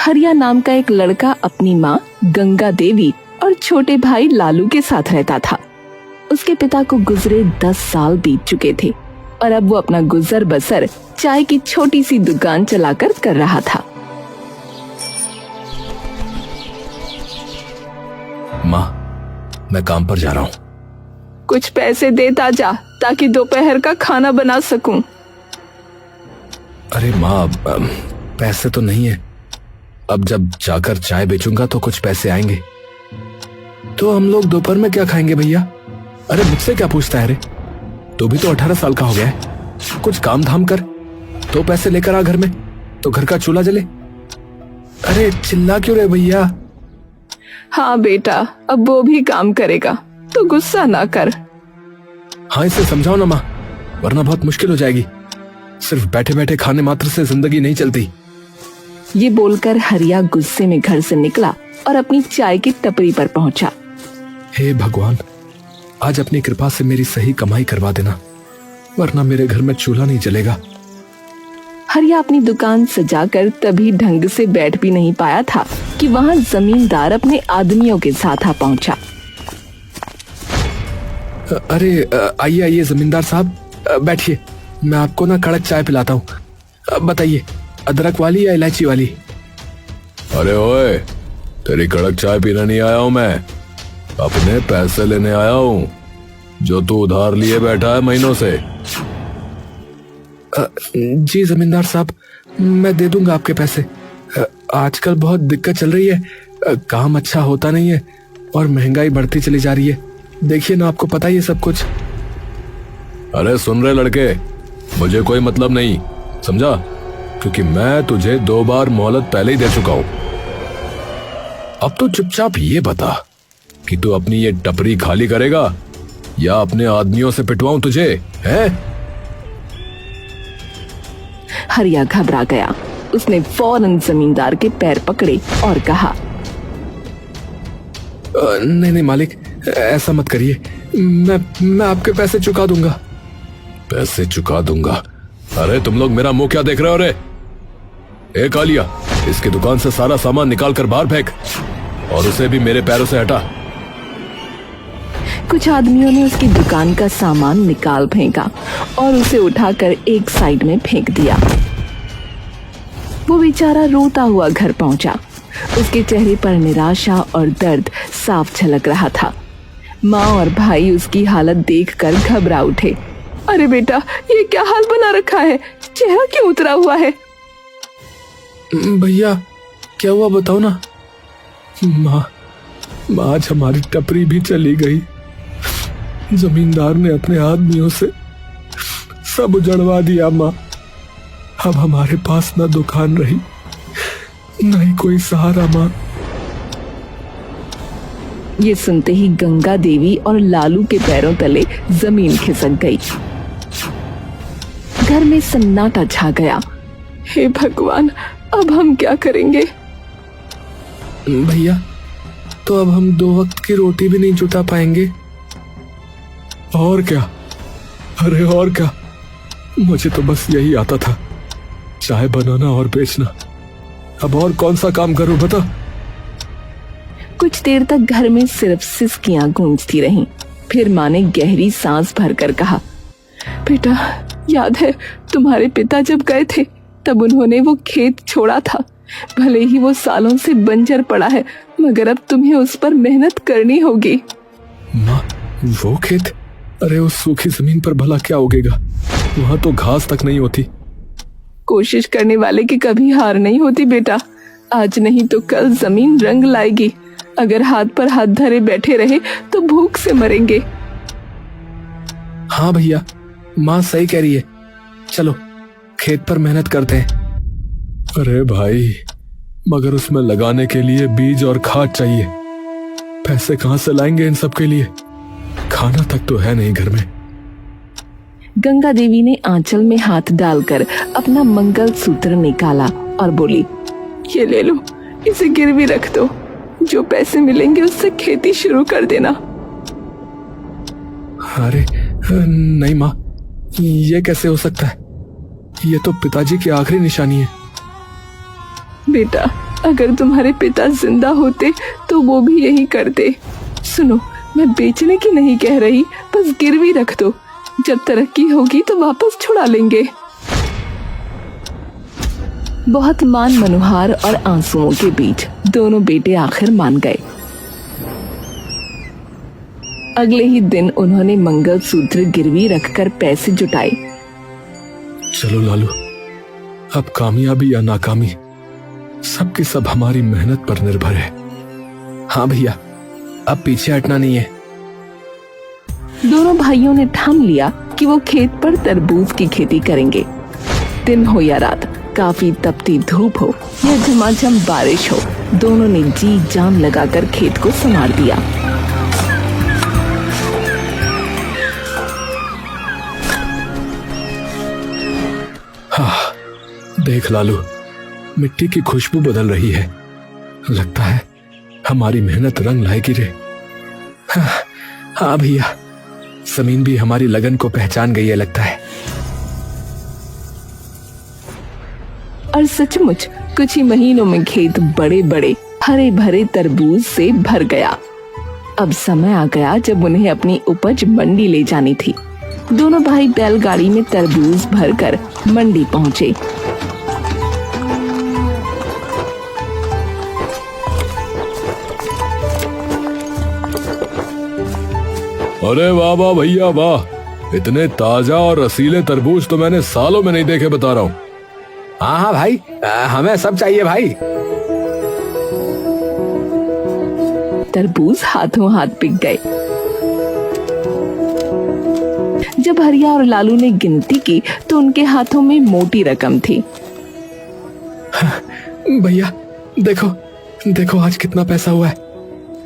हरिया नाम का एक लड़का अपनी माँ गंगा देवी और छोटे भाई लालू के साथ रहता था। उसके पिता को गुजरे 10 साल बीत चुके थे और अब वो अपना गुजर बसर चाय की छोटी सी दुकान चलाकर कर रहा था। माँ, मैं काम पर जा रहा हूँ। कुछ पैसे देता जा ताकि दोपहर का खाना बना सकूं। अरे माँ, पैसे तो नहीं है। अब जब जाकर चाय बेचूंगा तो कुछ पैसे आएंगे। तो हम लोग दोपहर में क्या खाएंगे भैया? अरे मुझसे क्या पूछता है रे? तू भी तो 18 साल का हो गया है। कुछ काम धाम कर तो पैसे लेकर आ घर में, तो घर का चूल्हा जले। अरे चिल्ला क्यों रे भैया? हाँ बेटा, अब वो भी काम करेगा तो गुस्सा ना कर। हाँ, इसे समझाओ ना माँ, वरना बहुत मुश्किल हो जाएगी। सिर्फ बैठे बैठे खाने मात्र से जिंदगी नहीं चलती। ये बोलकर हरिया गुस्से में घर से निकला और अपनी चाय की टपरी पर पहुंचा। हे भगवान, आज अपनी कृपा से मेरी सही कमाई करवा देना, वरना मेरे घर में चूल्हा नहीं जलेगा। हरिया अपनी दुकान सजाकर तभी ढंग से बैठ भी नहीं पाया था कि वहां जमींदार अपने आदमियों के साथ आ पहुंचा। अरे आइए आइए जमींदार साहब, बैठिए। मैं आपको ना कड़क चाय पिलाता हूँ। बताइए, अदरक वाली या इलायची वाली? अरे ओए, तेरी कड़क चाय पीने नहीं आया हूँ मैं, अपने पैसे लेने आया हूँ जो तू उधार लिए बैठा है महीनों से। जी जमींदार साहब, मैं दे दूंगा आपके पैसे। आजकल बहुत दिक्कत चल रही है, काम अच्छा होता नहीं है और महंगाई बढ़ती चली जा रही है। देखिए ना, आपको पता ही है सब कुछ। अरे सुन रहे लड़के, मुझे कोई मतलब नहीं, समझा? क्योंकि मैं तुझे 2 बार मोहलत पहले ही दे चुका हूं। अब तो चुपचाप ये बता कि तू अपनी ये टपरी खाली करेगा या अपने आदमियों से पिटवाऊं तुझे, है? हरिया घबरा गया। उसने फौरन जमींदार के पैर पकड़े और कहा, नहीं नहीं मालिक, ऐसा मत करिए। मैं आपके पैसे चुका दूंगा। पैसे चुका दूंगा? अरे तुम लोग मेरा मुंह क्या देख रहे हो रे? ए कालिया, इसकी दुकान से सारा सामान निकाल कर बाहर फेंक और उसे भी मेरे पैरों से हटा। कुछ आदमियों ने उसकी दुकान का सामान निकाल फेंका और उसे उठाकर एक साइड में फेंक दिया। वो बेचारा रोता हुआ घर पहुंचा। उसके चेहरे पर निराशा और दर्द साफ झलक रहा था। माँ और भाई उसकी हालत देखकर घबरा उठे। अरे बेटा, ये क्या हाल बना रखा है? चेहरा क्यों उतरा हुआ है? भैया क्या हुआ बताओ ना। माँ, आज हमारी टपरी भी चली गई। जमींदार ने अपने आदमियों से सब उजड़वा दिया माँ। अब हमारे पास ना दुकान रही, ना ही कोई सहारा माँ। ये सुनते ही गंगा देवी और लालू के पैरों तले जमीन खिसक गई। घर में सन्नाटा छा गया। हे भगवान, अब हम क्या करेंगे? भैया, तो अब हम 2 वक्त की रोटी भी नहीं जुटा पाएंगे। और क्या? अरे और क्या? मुझे तो बस यही आता था, चाय बनाना और बेचना। अब और कौन सा काम करूं बता? कुछ देर तक घर में सिर्फ सिसकियां गूंजती रहीं। फिर माँ ने गहरी सांस भरकर कहा, बेटा, याद है तुम्हारे पिता जब गए थे तब उन्होंने वो खेत छोड़ा था। भले ही वो सालों से बंजर पड़ा है, मगर अब तुम्हें उस पर मेहनत करनी होगी। माँ, वो खेत? अरे उस सूखी जमीन पर भला क्या उगेगा? वहां तो घास तक नहीं होती। कोशिश करने वाले की कभी हार नहीं होती बेटा। आज नहीं तो कल जमीन रंग लाएगी। अगर हाथ पर हाथ धरे बैठे रहे तो भूख से मरेंगे। हाँ भैया, माँ सही कह रही है। चलो खेत पर मेहनत करते हैं। अरे भाई, मगर उसमें लगाने के लिए बीज और खाद चाहिए। पैसे कहाँ से लाएंगे इन सब के लिए? खाना तक तो है नहीं घर में। गंगा देवी ने आंचल में हाथ डालकर अपना मंगल सूत्र निकाला और बोली, ये ले लो, इसे गिरवी रख दो। जो पैसे मिलेंगे उससे खेती शुरू कर देना। अरे नहीं माँ, ये कैसे हो सकता है? ये तो पिताजी की आखिरी निशानी है। बेटा, अगर तुम्हारे पिता जिंदा होते तो वो भी यही करते। सुनो, मैं बेचने की नहीं कह रही, बस गिरवी रख दो, जब तरक्की होगी तो वापस छुड़ा लेंगे। बहुत मान मनोहार और आंसुओं के बीच दोनों बेटे आखिर मान गए। अगले ही दिन उन्होंने मंगलसूत्र गिरवी रखकर पैसे जुटाए। चलो लालू, अब कामयाबी या नाकामी सबकी सब हमारी मेहनत पर निर्भर है। हाँ भैया, अब पीछे हटना नहीं है। दोनों भाइयों ने ठान लिया कि वो खेत पर तरबूज की खेती करेंगे। दिन हो या रात, काफी तपती धूप हो या झमाझम बारिश हो, दोनों ने जी जान लगाकर खेत को संवार दिया। हाँ, देख लालू, मिट्टी की खुशबू बदल रही है। लगता है हमारी मेहनत रंग लाएगी रे। हाँ भैया, जमीन भी हमारी लगन को पहचान गई है लगता है। और सचमुच कुछ ही महीनों में खेत बड़े बड़े हरे भरे तरबूज से भर गया। अब समय आ गया जब उन्हें अपनी उपज मंडी ले जानी थी। दोनों भाई बैलगाड़ी में तरबूज भरकर मंडी पहुंचे। अरे वाह वाह भैया वाह, इतने ताजा और रसीले तरबूज तो मैंने सालों में नहीं देखे, बता रहा हूँ। हाँ हाँ भाई, हमें सब चाहिए भाई। तरबूज हाथों हाथ बिक गए। जब हरिया और लालू ने गिनती की तो उनके हाथों में मोटी रकम थी। भैया देखो देखो, आज कितना पैसा हुआ है।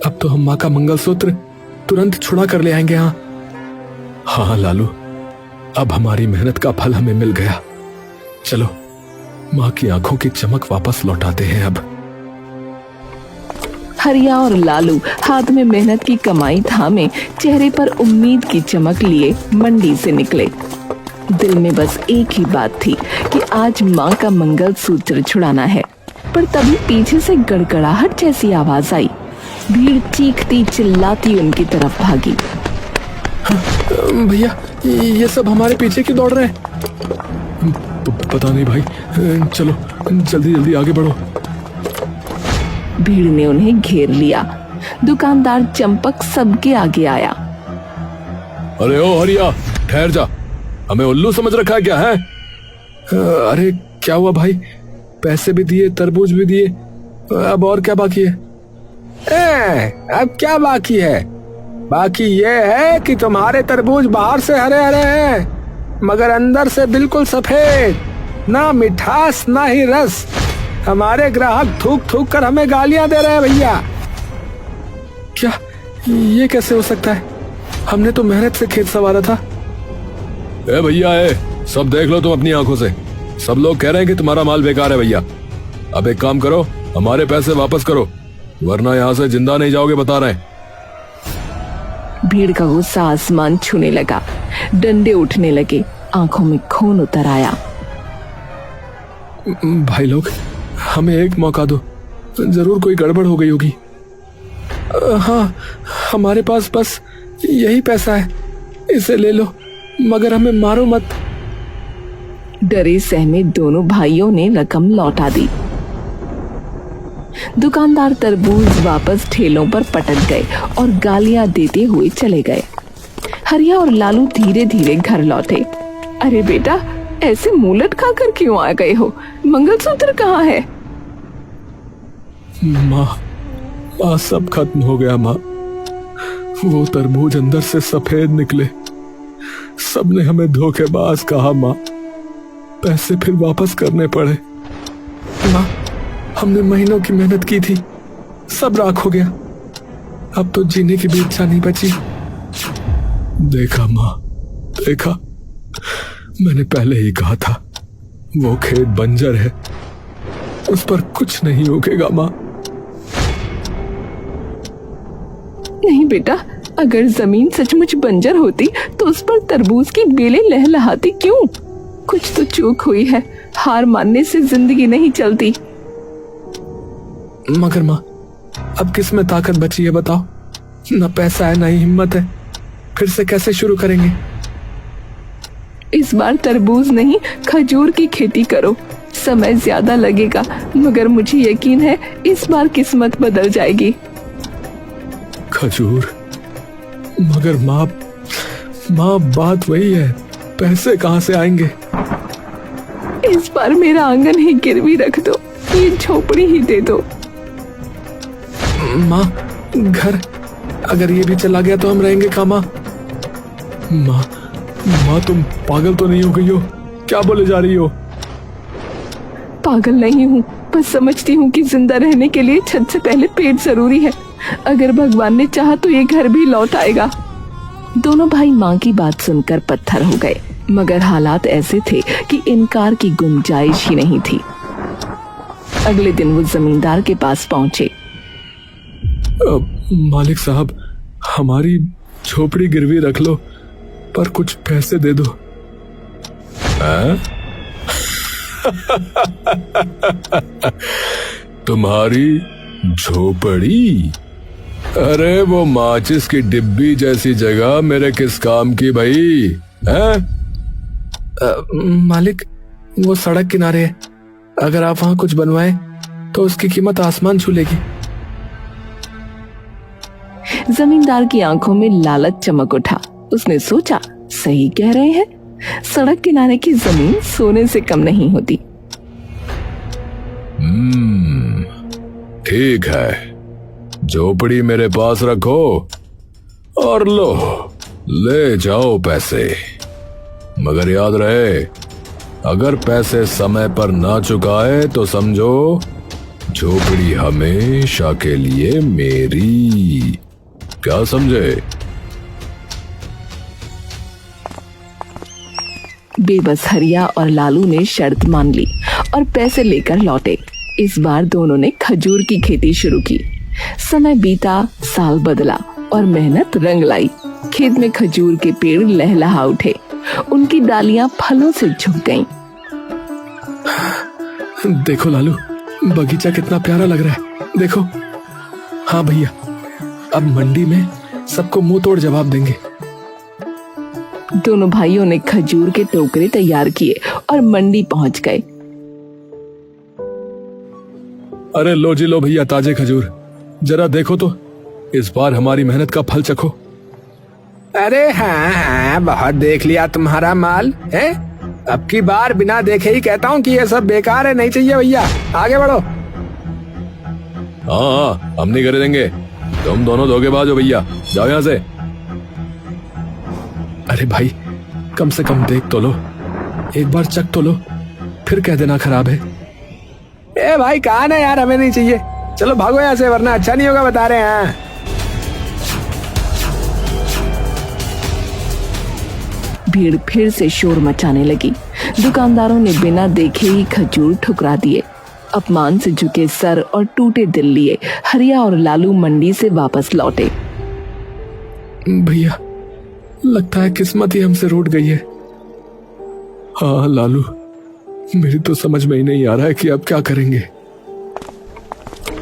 अब तो हम माँ का मंगलसूत्र तुरंत छुड़ा कर ले आएंगे। हाँ लालू, अब हमारी मेहनत का फल हमें मिल गया। चलो माँ की आंखों की चमक वापस लौटाते हैं। अब हरिया और लालू हाथ में मेहनत की कमाई थामे, चेहरे पर उम्मीद की चमक लिए मंडी से निकले। दिल में बस एक ही बात थी कि आज माँ का मंगलसूत्र छुड़ाना है। पर तभी पीछे से गड़गड़ाहट जैसी आवाज आई। भीड़ चीखती चिल्लाती उनकी तरफ भागी। भैया, ये सब हमारे पीछे क्यों दौड़ रहे हैं? पता नहीं भाई, चलो जल्दी जल्दी आगे बढ़ो। भीड़ ने उन्हें घेर लिया। दुकानदार चंपक सबके आगे आया। अरे ओ हरिया, ठहर जा, हमें उल्लू समझ रखा है क्या है? अरे क्या हुआ भाई, पैसे भी दिए, तरबूज भी दिए, अब और क्या बाकी है? अब क्या बाकी है? बाकी ये है कि तुम्हारे तरबूज बाहर से हरे हरे हैं मगर अंदर से बिल्कुल सफेद, ना मिठास ना ही रस। हमारे ग्राहक थूक थूक कर हमें गालियां दे रहे हैं भैया। क्या ये कैसे हो सकता है? हमने तो मेहनत से खेत संवारा था। ए भैया, सब देख लो तुम अपनी आंखों से। सब लोग कह रहे हैं कि तुम्हारा माल बेकार है भैया। अब एक काम करो, हमारे पैसे वापस करो, वरना यहाँ से जिंदा नहीं जाओगे, बता रहे हैं। भीड़ का गुस्सा आसमान छूने लगा। डंडे उठने लगे, आंखों में खून उतर आया। भाई लोग, हमें एक मौका दो, जरूर कोई गड़बड़ हो गई होगी। हाँ, हमारे पास बस यही पैसा है, इसे ले लो, मगर हमें मारो मत। डरे सहमे दोनों भाइयों ने रकम लौटा दी। दुकानदार तरबूज वापस ठेलों पर पटक गए और गालियां देते हुए चले गए। हरिया और लालू धीरे धीरे घर लौटे। अरे बेटा, ऐसे मुंह लटका कर क्यों आ गए हो? मंगलसूत्र कहाँ है? माँ, सब खत्म हो गया माँ। वो तरबूज अंदर से सफेद निकले। सबने हमें धोखेबाज कहा माँ। पैसे फिर वापस करने पड़े। माँ, हमने महीनों की मेहनत की थी, सब राख हो गया। अब तो जीने की भी इच्छा नहीं बची। देखा माँ, देखा, मैंने पहले ही कहा था, वो खेत बंजर है, उस पर कुछ नहीं उगेगा माँ। नहीं बेटा, अगर जमीन सचमुच बंजर होती तो उस पर तरबूज की बेलें लहलहाती क्यों? कुछ तो चूक हुई है, हार मानने से जिंदगी नहीं चलती। मगर माँ, अब किस में ताकत बची है बताओ? ना पैसा है ना ही हिम्मत है। फिर से कैसे शुरू करेंगे? इस बार तरबूज नहीं, खजूर की खेती करो। समय ज्यादा लगेगा, मगर मुझे यकीन है इस बार किस्मत बदल जाएगी। खजूर? मगर माँ, बात वही है, पैसे कहाँ से आएंगे? इस बार मेरा आंगन ही गिरवी रख दो, ये झोपड़ी ही दे दो। माँ, घर अगर ये भी चला गया तो हम रहेंगे कहाँ माँ? माँ तुम पागल तो नहीं हो गई हो? क्या बोले जा रही हो? पागल नहीं हूँ, बस समझती हूँ कि जिंदा रहने के लिए छत से पहले पेट जरूरी है। अगर भगवान ने चाहा तो ये घर भी लौट आएगा। दोनों भाई माँ की बात सुनकर पत्थर हो गए, मगर हालात ऐसे थे कि इनकार की गुंजाइश ही नहीं थी। अगले दिन वो जमींदार के पास पहुंचे। मालिक साहब, हमारी झोपड़ी गिरवी रख लो, पर कुछ पैसे दे दो। तुम्हारी झोपड़ी? अरे वो माचिस की डिब्बी जैसी जगह मेरे किस काम की भाई? मालिक, वो सड़क किनारे है, अगर आप वहां कुछ बनवाएं तो उसकी कीमत आसमान छू लेगी। जमींदार की आंखों में लालच चमक उठा। उसने सोचा, सही कह रहे हैं, सड़क किनारे की जमीन सोने से कम नहीं होती। ठीक है, झोपड़ी मेरे पास रखो और लो, ले जाओ पैसे। मगर याद रहे, अगर पैसे समय पर ना चुकाए तो समझो झोपड़ी हमेशा के लिए मेरी। क्या समझे? बेबस हरिया और लालू ने शर्त मान ली और पैसे लेकर लौटे। इस बार दोनों ने खजूर की खेती शुरू की। समय बीता, साल बदला और मेहनत रंग लाई। खेत में खजूर के पेड़ लहलहा उठे, उनकी डालियां फलों से झुक गईं। देखो लालू, बगीचा कितना प्यारा लग रहा है, देखो। हाँ भैया, अब मंडी में सबको मुंह तोड़ जवाब देंगे। दोनों भाइयों ने खजूर के टोकरे तैयार किए और मंडी पहुंच गए। अरे लो जी लो भैया, ताजे खजूर, जरा देखो तो, इस बार हमारी मेहनत का फल चखो। अरे हाँ, बहुत देख लिया तुम्हारा माल है। अब की बार बिना देखे ही कहता हूँ कि ये सब बेकार है, नहीं चाहिए भैया, आगे बढ़ो। हाँ, हम नहीं खरीदेंगे, तुम दोनों धोखेबाज हो भैया, जाओ यहाँ से। अरे भाई, कम से कम देख तो लो, एक बार चख तो लो, फिर कह देना खराब है। ए भाई, कहा ना यार, हमें नहीं चाहिए, चलो भागो यहाँ से, वरना अच्छा नहीं होगा, बता रहे हैं। भीड़ फिर से शोर मचाने लगी। दुकानदारों ने बिना देखे ही खजूर ठुकरा दिए। अपमान से झुके सर और टूटे दिल लिए हरिया और लालू मंडी से वापस लौटे। भैया, लगता है किस्मत ही हमसे रूठ गई है। हाँ लालू, मेरी तो समझ में ही नहीं आ रहा है कि अब क्या करेंगे।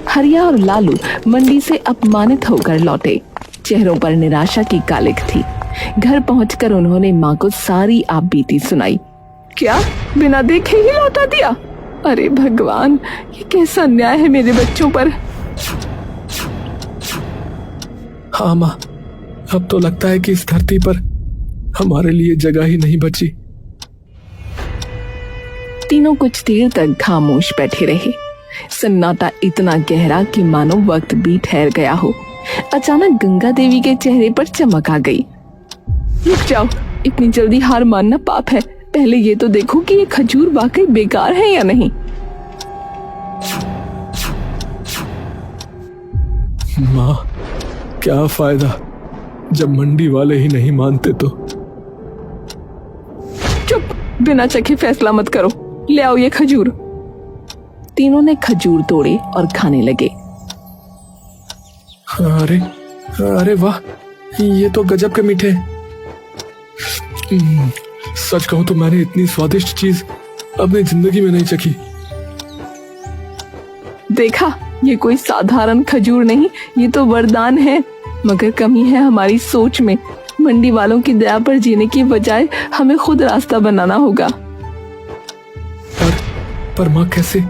हरिया और लालू मंडी से अपमानित होकर लौटे। चेहरों पर निराशा की कालिख थी। घर पहुंचकर उन्होंने माँ को सारी आप बीती सुनाई। क्या, बिना देखे ही लौटा दिया? अरे भगवान, ये कैसा अन्याय है मेरे बच्चों पर। हाँ माँ, अब तो लगता है कि इस धरती पर हमारे लिए जगह ही नहीं बची। तीनों कुछ देर तक खामोश बैठे रहे। सन्नाटा इतना गहरा कि मानो वक्त भी ठहर गया हो। अचानक गंगा देवी के चेहरे पर चमक आ गई। रुक जाओ, इतनी जल्दी हार मानना पाप है। पहले ये तो देखो कि ये खजूर वाकई बेकार है या नहीं। माँ, क्या फायदा जब मंडी वाले ही नहीं मानते तो। चुप, बिना चखे फैसला मत करो, ले आओ ये खजूर। तीनों ने खजूर तोड़े और खाने लगे। अरे अरे वाह, ये तो गजब के मीठे। सच कहूं तो मैंने इतनी स्वादिष्ट चीज अपनी जिंदगी में नहीं चखी। देखा, ये कोई साधारण खजूर नहीं, ये तो वरदान है। मगर कमी है हमारी सोच में। मंडी वालों की दया पर जीने की बजाय हमें खुद रास्ता बनाना होगा। पर माँ कैसे?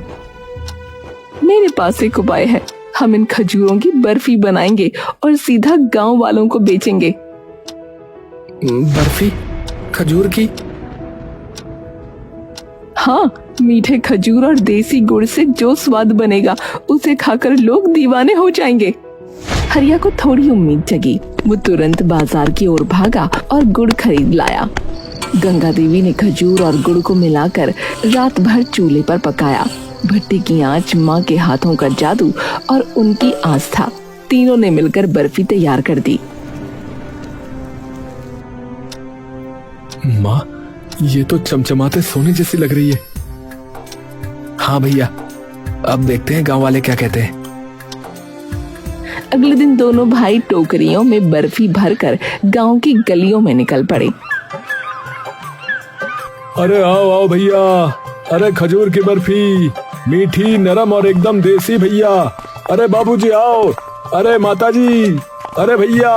मेरे पास एक उपाय है। हम इन खजूरों की बर्फी बनाएंगे और सीधा गांव वालों को बेचेंगे। बर्फी खजूर की? हाँ, मीठे खजूर और देसी गुड़ से जो स्वाद बनेगा उसे खाकर लोग दीवाने हो जाएंगे। हरिया को थोड़ी उम्मीद जगी। वो तुरंत बाजार की ओर भागा और गुड़ खरीद लाया। गंगा देवी ने खजूर और गुड़ को मिलाकर रात भर चूल्हे पर पकाया। भट्टी की आंच, माँ के हाथों का जादू और उनकी आस्था, तीनों ने मिलकर बर्फी तैयार कर दी। माँ, ये तो चमचमाते सोने जैसी लग रही है। हाँ भैया, अब देखते हैं गांव वाले क्या कहते हैं। अगले दिन दोनों भाई टोकरियों में बर्फी भरकर गांव की गलियों में निकल पड़े। अरे आओ आओ भैया, अरे खजूर की बर्फी, मीठी, नरम और एकदम देसी भैया। अरे बाबूजी आओ, अरे माताजी, अरे भैया,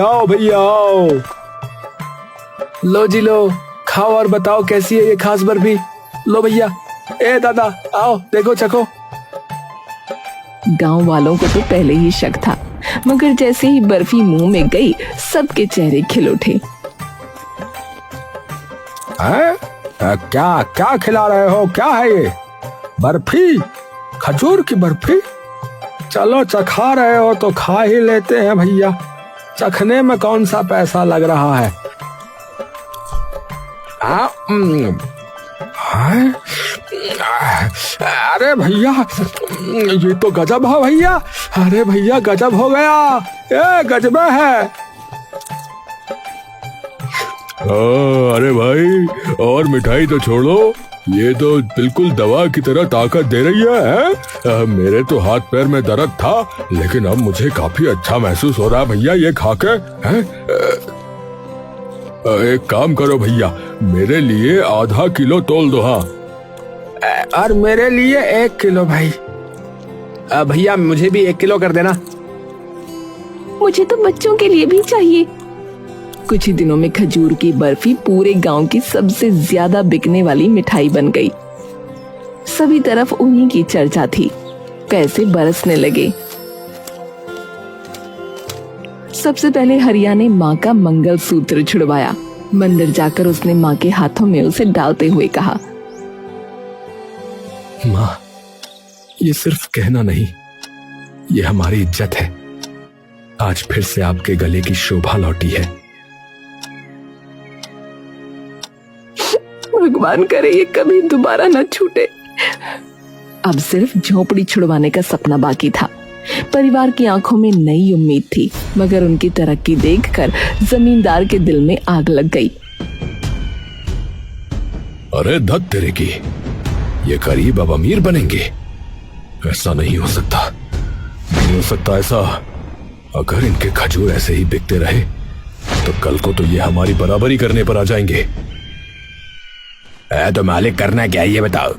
आओ भैया आओ। लो जी लो, खाओ और बताओ कैसी है ये खास बर्फी। लो भैया, दादा आओ देखो चखो। गांव वालों को तो पहले ही शक था, मगर जैसे ही बर्फी मुंह में गई सबके चेहरे खिल उठे। क्या क्या खिला रहे हो? क्या है ये? बर्फी? खजूर की बर्फी? चलो चखा रहे हो तो खा ही लेते हैं भैया। चखने में कौन सा पैसा लग रहा है? अरे भैया, ये तो गजब है भैया। अरे भैया गजब हो गया, ये गजब है। अरे भाई, और मिठाई तो छोड़ो, ये तो बिल्कुल दवा की तरह ताकत दे रही है। मेरे तो हाथ पैर में दर्द था, लेकिन अब मुझे काफी अच्छा महसूस हो रहा है भैया ये खाकर। एक काम करो भैया, मेरे लिए आधा किलो तोल दो। हाँ, और मेरे लिए 1 किलो भाई। भैया मुझे भी 1 किलो कर देना। मुझे तो बच्चों के लिए भी चाहिए। कुछ ही दिनों में खजूर की बर्फी पूरे गांव की सबसे ज्यादा बिकने वाली मिठाई बन गई। सभी तरफ उन्हीं की चर्चा थी। पैसे बरसने लगे। सबसे पहले हरिया ने माँ का मंगलसूत्र छुड़वाया। मंदिर जाकर उसने माँ के हाथों में उसे डालते हुए कहा, माँ, ये सिर्फ कहना नहीं, ये हमारी इज्जत है। आज फिर से आपके गले की शोभा लौटी है। भगवान करे ये कभी दोबारा न छूटे। अब सिर्फ झोपड़ी छुड़वाने का सपना बाकी था। परिवार की आंखों में नई उम्मीद थी, मगर उनकी तरक्की देखकर जमींदार के दिल में आग लग गई। अरे धत तेरे की, ये करीब अब अमीर बनेंगे। ऐसा नहीं हो सकता, नहीं हो सकता ऐसा। अगर इनके खजूर ऐसे ही बिकते रहे तो कल को तो ये हमारी बराबरी करने पर आ जाएंगे। तो मालिक करना क्या है ये बताओ।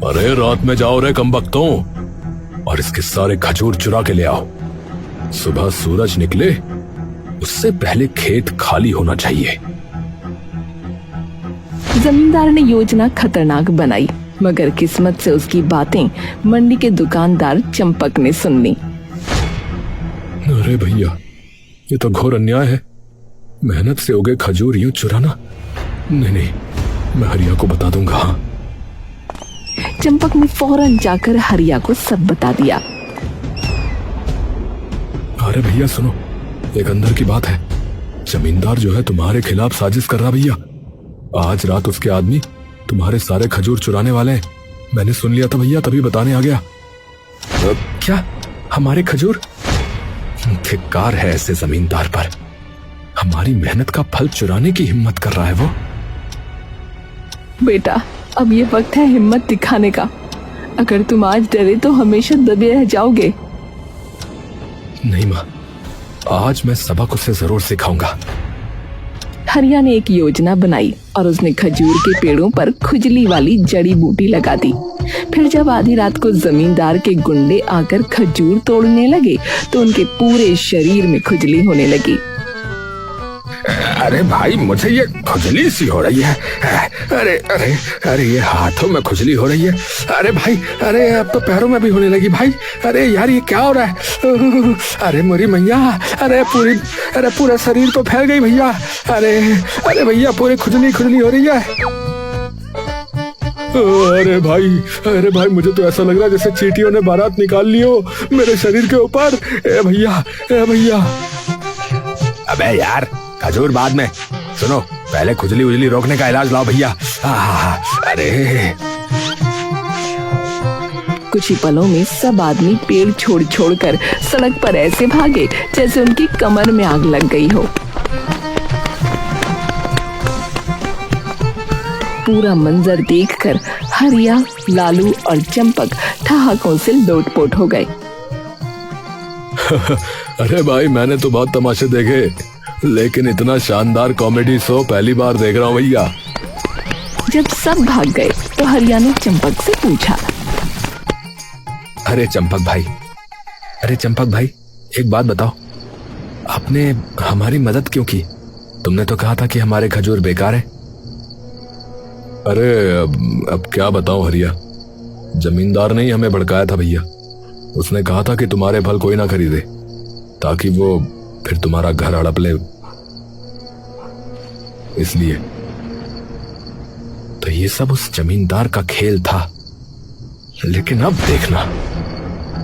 अरे रात में जाओ रे कमबख्तों, और इसके सारे खजूर चुरा के ले आओ। सुबह सूरज निकले उससे पहले खेत खाली होना चाहिए। जमींदार ने योजना खतरनाक बनाई, मगर किस्मत से उसकी बातें मंडी के दुकानदार चंपक ने सुन ली। अरे भैया, ये तो घोर अन्याय है। मेहनत से उगे खजूर यूं चुराना? नहीं, मैं हरिया को बता दूंगा। हाँ। चंपक ने फौरन जाकर हरिया को सब बता दिया। अरे भैया सुनो, एक अंदर की बात है। जमींदार जो है तुम्हारे खिलाफ साजिश कर रहा भैया। आज रात उसके आदमी तुम्हारे सारे खजूर चुराने वाले हैं। मैंने सुन लिया था भैया, तभी बताने आ गया। क्या हमारे खजूर? धिक्कार है ऐसे जमींदार पर। हमारी मेहनत का फल चुराने की हिम्मत कर रहा है वो। बेटा, अब ये वक्त है हिम्मत दिखाने का। अगर तुम आज डरे तो हमेशा दबे रह जाओगे। नहीं माँ, आज मैं सबक उसे जरूर सिखाऊंगा। हरिया ने एक योजना बनाई और उसने खजूर के पेड़ों पर खुजली वाली जड़ी बूटी लगा दी। फिर जब आधी रात को जमींदार के गुंडे आकर खजूर तोड़ने लगे तो उनके पूरे शरीर में खुजली होने लगी। अरे भाई, मुझे ये खुजली सी हो रही है। अरे अरे अरे, ये हाथों में खुजली हो रही है। अरे भाई, अरे अब तो पैरों में भी होने लगी भाई। अरे यार, ये क्या हो रहा है? अरे मेरी मैया, अरे पूरा शरीर तो फैल गई भैया। अरे अरे भैया, पूरी खुजली खुजली हो रही है। अरे भाई, मुझे तो ऐसा लग रहा है जैसे चींटियों ने बारात निकाल ली हो मेरे शरीर के ऊपर। ए भैया। अबे यार, खजूर बाद में, सुनो, पहले खुजली उजली रोकने का इलाज लाओ भैया। अरे कुछ ही पलों में सब आदमी पेड़ छोड़ कर सड़क पर ऐसे भागे जैसे उनकी कमर में आग लग गई हो। पूरा मंजर देखकर हरिया, लालू और चंपक ठहाकों से लोटपोट हो गए। अरे भाई, मैंने तो बहुत तमाशे देखे, लेकिन इतना शानदार कॉमेडी शो पहली बार देख रहा हूँ भैया। जब सब भाग गए तो हरिया ने चंपक से पूछा, अरे चंपक भाई, एक बात बताओ, आपने हमारी मदद क्यों की? तुमने तो कहा था कि हमारे खजूर बेकार है। अरे अब क्या बताऊं हरिया, जमींदार ने ही हमें भड़काया था भैया। उसने कहा था कि तुम्हारे फल कोई ना खरीदे, ताकि वो फिर तुम्हारा घर हड़प ले। इसलिए तो ये सब उस जमींदार का खेल था। लेकिन अब देखना,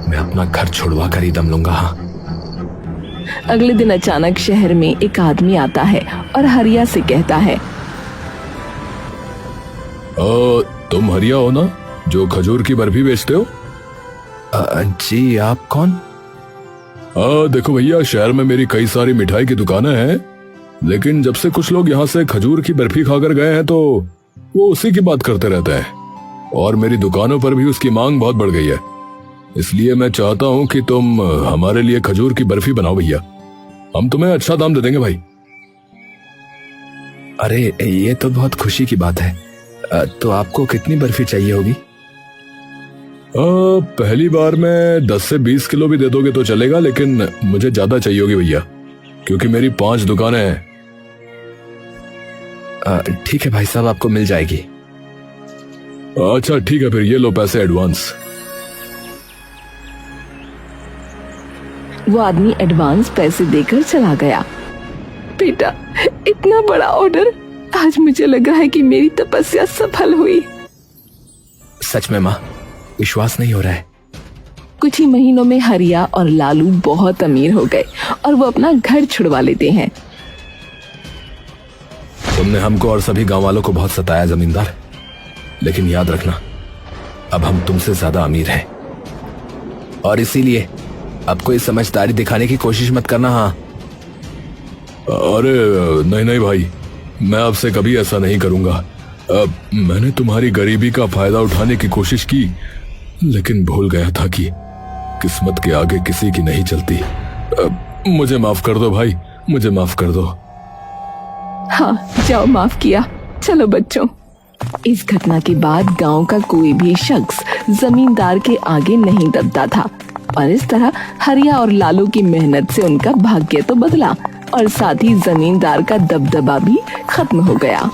मैं अपना घर छुड़वा कर ही दम लूंगा। हाँ। अगले दिन अचानक शहर में एक आदमी आता है और हरिया से कहता है, तुम हरिया हो ना, जो खजूर की बर्फी बेचते हो? जी, आप कौन? देखो भैया, शहर में मेरी कई सारी मिठाई की दुकानें हैं, लेकिन जब से कुछ लोग यहाँ से खजूर की बर्फी खाकर गए हैं तो वो उसी की बात करते रहते हैं, और मेरी दुकानों पर भी उसकी मांग बहुत बढ़ गई है। इसलिए मैं चाहता हूँ कि तुम हमारे लिए खजूर की बर्फी बनाओ भैया। हम तुम्हें अच्छा दाम दे देंगे भाई। अरे ये तो बहुत खुशी की बात है। तो आपको कितनी बर्फी चाहिए होगी? पहली बार में 10 से 20 किलो भी दे दोगे तो चलेगा, लेकिन मुझे ज्यादा चाहिए होगी भैया, क्योंकि मेरी 5 दुकानें हैं। ठीक है भाई साहब, आपको मिल जाएगी। अच्छा ठीक है, फिर ये लो पैसे एडवांस। वो आदमी एडवांस पैसे देकर चला गया। बेटा, इतना बड़ा ऑर्डर, आज मुझे लग रहा है कि मेरी तपस्या सफल हुई। सच में माँ, विश्वास नहीं हो रहा है। कुछ ही महीनों में हरिया और लालू बहुत अमीर हो गए और वो अपना घर छुड़वा लेते हैं। तुमने हमको और सभी गांव वालों को बहुत सताया जमींदार, लेकिन याद रखना, अब हम तुमसे ज्यादा अमीर हैं, और इसीलिए अब कोई समझदारी दिखाने की कोशिश मत करना। हाँ। अरे नहीं भाई, मैं आपसे कभी ऐसा नहीं करूंगा। मैंने तुम्हारी गरीबी का फायदा उठाने की कोशिश की, लेकिन भूल गया था कि किस्मत के आगे किसी की नहीं चलती। मुझे माफ कर दो भाई, मुझे माफ कर दो। हाँ, जाओ, माफ किया। चलो बच्चों। इस घटना के बाद गांव का कोई भी शख्स जमींदार के आगे नहीं दबता था, और इस तरह हरिया और लालू की मेहनत से उनका भाग्य तो बदला और साथ ही जमींदार का दबदबा भी खत्म हो गया।